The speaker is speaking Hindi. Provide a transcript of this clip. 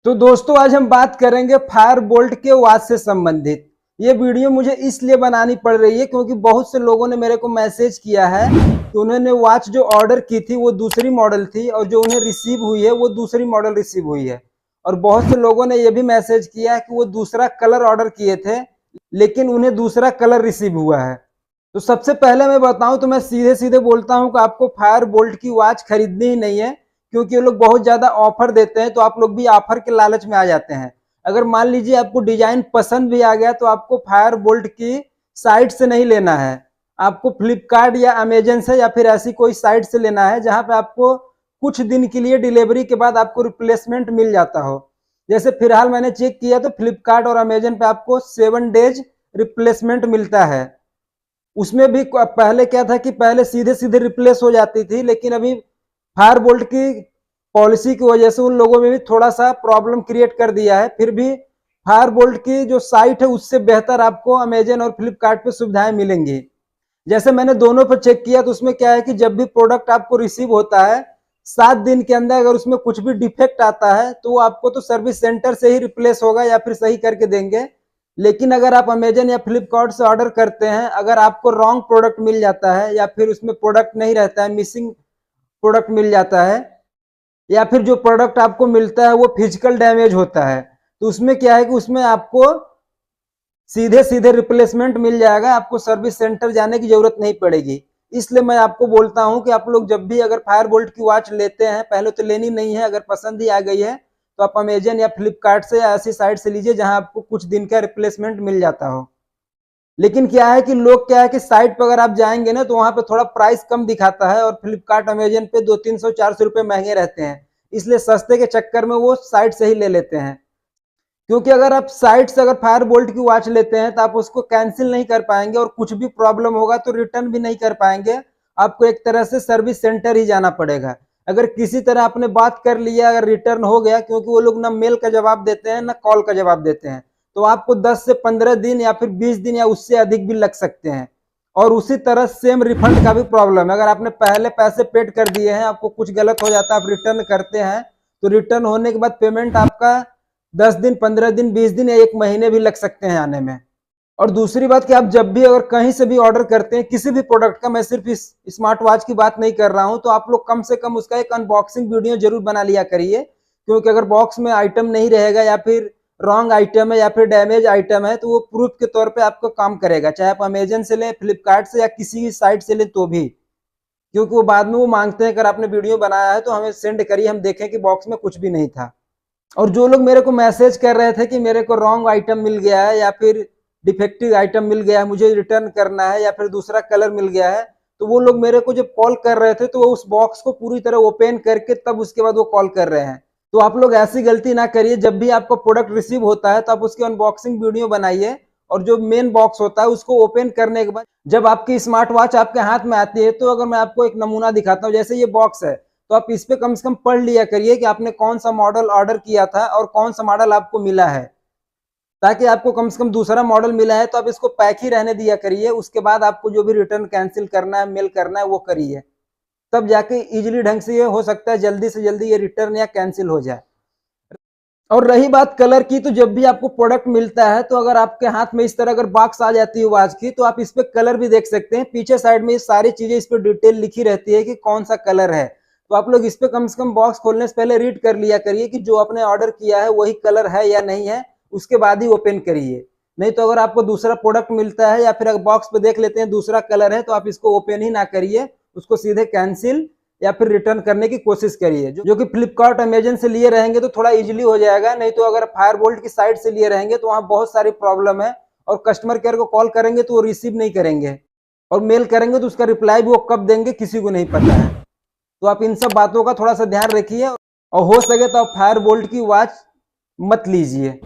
तो दोस्तों आज हम बात करेंगे फायर बोल्ट के वॉच से संबंधित। ये वीडियो मुझे इसलिए बनानी पड़ रही है क्योंकि बहुत से लोगों ने मेरे को मैसेज किया है कि उन्होंने वॉच जो ऑर्डर की थी वो दूसरी मॉडल थी और जो उन्हें रिसीव हुई है वो दूसरी मॉडल रिसीव हुई है। और बहुत से लोगों ने यह भी मैसेज किया है कि वो दूसरा कलर ऑर्डर किए थे लेकिन उन्हें दूसरा कलर रिसीव हुआ है। तो सबसे पहले मैं बताऊं तो मैं सीधे सीधे बोलता हूं कि आपको फायर बोल्ट की वॉच खरीदनी ही नहीं है क्योंकि ये लोग बहुत ज्यादा ऑफर देते हैं, तो आप लोग भी ऑफर के लालच में आ जाते हैं। अगर मान लीजिए आपको डिजाइन पसंद भी आ गया तो आपको फायर बोल्ट की साइट से नहीं लेना है, आपको फ्लिपकार्ट या अमेजन से या फिर ऐसी कोई साइट से लेना है जहां पे आपको कुछ दिन के लिए डिलीवरी के बाद आपको रिप्लेसमेंट मिल जाता हो। जैसे फिलहाल मैंने चेक किया तो फ्लिपकार्ट और अमेजन पे आपको 7 डेज रिप्लेसमेंट मिलता है। उसमें भी पहले क्या था कि पहले सीधे सीधे रिप्लेस हो जाती थी, लेकिन अभी फायर बोल्ट की पॉलिसी की वजह से उन लोगों में भी थोड़ा सा प्रॉब्लम क्रिएट कर दिया है। फिर भी फायर बोल्ट की जो साइट है उससे बेहतर आपको अमेजन और फ्लिपकार्ट पे सुविधाएं मिलेंगी। जैसे मैंने दोनों पर चेक किया तो उसमें क्या है कि जब भी प्रोडक्ट आपको रिसीव होता है 7 दिन के अंदर अगर उसमें कुछ भी डिफेक्ट आता है तो आपको तो सर्विस सेंटर से ही रिप्लेस होगा या फिर सही करके देंगे। लेकिन अगर आप अमेजन या फ्लिपकार्ट से ऑर्डर करते हैं, अगर आपको रॉन्ग प्रोडक्ट मिल जाता है या फिर उसमें प्रोडक्ट नहीं रहता है, मिसिंग प्रोडक्ट मिल जाता है, या फिर जो प्रोडक्ट आपको मिलता है वो फिजिकल डैमेज होता है, तो उसमें क्या है कि उसमें आपको सीधे सीधे रिप्लेसमेंट मिल जाएगा, आपको सर्विस सेंटर जाने की जरूरत नहीं पड़ेगी। इसलिए मैं आपको बोलता हूं कि आप लोग जब भी अगर फायर बोल्ट की वॉच लेते हैं, पहले तो लेनी नहीं है, अगर पसंद ही आ गई है तो आप अमेजन या फ्लिपकार्ट से या ऐसी साइट से लीजिए जहां आपको कुछ दिन का रिप्लेसमेंट मिल जाता हो। लेकिन क्या है कि लोग क्या है कि साइट पर अगर आप जाएंगे ना तो वहां पे थोड़ा प्राइस कम दिखाता है और फ्लिपकार्ट अमेजन पे 200-300-400 रुपए महंगे रहते हैं, इसलिए सस्ते के चक्कर में वो साइट से ही ले लेते हैं। क्योंकि अगर आप साइट से अगर फायर बोल्ट की वॉच लेते हैं तो आप उसको कैंसिल नहीं कर पाएंगे और कुछ भी प्रॉब्लम होगा तो रिटर्न भी नहीं कर पाएंगे, आपको एक तरह से सर्विस सेंटर ही जाना पड़ेगा। अगर किसी तरह आपने बात कर लिया, अगर रिटर्न हो गया, क्योंकि वो लोग ना मेल का जवाब देते हैं ना कॉल का जवाब देते हैं, तो आपको 10 से 15 दिन या फिर 20 दिन या उससे अधिक भी लग सकते हैं। और उसी तरह सेम रिफंड का भी प्रॉब्लम है, अगर आपने पहले पैसे पेड कर दिए हैं, आपको कुछ गलत हो जाता है, आप रिटर्न करते हैं तो रिटर्न होने के बाद पेमेंट आपका 10 दिन, 15 दिन, 20 दिन या 1 महीने भी लग सकते हैं आने में। और दूसरी बात कि आप जब भी अगर कहीं से भी ऑर्डर करते हैं किसी भी प्रोडक्ट का, मैं सिर्फ इस स्मार्ट वॉच की बात नहीं कर रहा हूं, तो आप लोग कम से कम उसका एक अनबॉक्सिंग वीडियो जरूर बना लिया करिए। क्योंकि अगर बॉक्स में आइटम नहीं रहेगा या फिर रॉन्ग आइटम है या फिर डैमेज आइटम है तो वो प्रूफ के तौर पे आपको काम करेगा, चाहे आप अमेजन से लें, फ्लिपकार्ट से या किसी भी साइट से लें तो भी। क्योंकि वो बाद में वो मांगते हैं अगर आपने वीडियो बनाया है तो हमें सेंड करिए, हम देखें कि बॉक्स में कुछ भी नहीं था। और जो लोग मेरे को मैसेज कर रहे थे कि मेरे को रॉन्ग आइटम मिल गया है या फिर डिफेक्टिव आइटम मिल गया है, मुझे रिटर्न करना है या फिर दूसरा कलर मिल गया है, तो वो लोग मेरे को जब कॉल कर रहे थे तो वो उस बॉक्स को पूरी तरह ओपन करके तब उसके बाद वो कॉल कर रहे हैं। तो आप लोग ऐसी गलती ना करिए, जब भी आपको प्रोडक्ट रिसीव होता है तो आप उसकी अनबॉक्सिंग वीडियो बनाइए और जो मेन बॉक्स होता है उसको ओपन करने के बाद जब आपकी स्मार्ट वॉच आपके हाथ में आती है, तो अगर मैं आपको एक नमूना दिखाता हूँ, जैसे ये बॉक्स है, तो आप इस पे कम से कम पढ़ लिया करिए कि आपने कौन सा मॉडल ऑर्डर किया था और कौन सा मॉडल आपको मिला है, ताकि आपको कम से कम दूसरा मॉडल मिला है तो आप इसको पैक ही रहने दिया करिए। उसके बाद आपको जो भी रिटर्न कैंसिल करना है, मेल करना है, वो करिए, तब जाके इजीली ढंग से ये हो सकता है जल्दी से जल्दी ये रिटर्न या कैंसिल हो जाए। और रही बात कलर की, तो जब भी आपको प्रोडक्ट मिलता है तो अगर आपके हाथ में इस तरह अगर बॉक्स आ जाती है वॉच की, तो आप इस पे कलर भी देख सकते हैं, पीछे साइड में ये सारी चीजें इस पे डिटेल लिखी रहती है कि कौन सा कलर है। तो आप लोग इस पे कम से कम बॉक्स खोलने से पहले रीड कर लिया करिए कि जो आपने ऑर्डर किया है वही कलर है या नहीं है, उसके बाद ही ओपन करिए। नहीं तो अगर आपको दूसरा प्रोडक्ट मिलता है या फिर बॉक्स पे देख लेते हैं दूसरा कलर है तो आप इसको ओपन ही ना करिए, उसको सीधे कैंसिल या फिर रिटर्न करने की कोशिश करिए। जो कि फ्लिपकार्ट अमेजन से लिए रहेंगे तो थोड़ा इजीली हो जाएगा, नहीं तो अगर फायर बोल्ट की साइट से लिए रहेंगे तो वहां बहुत सारी प्रॉब्लम है और कस्टमर केयर को कॉल करेंगे तो वो रिसीव नहीं करेंगे और मेल करेंगे तो उसका रिप्लाई भी वो कब देंगे किसी को नहीं पता है। तो आप इन सब बातों का थोड़ा सा ध्यान रखिए और हो सके तो आप फायर बोल्ट की वॉच मत लीजिए।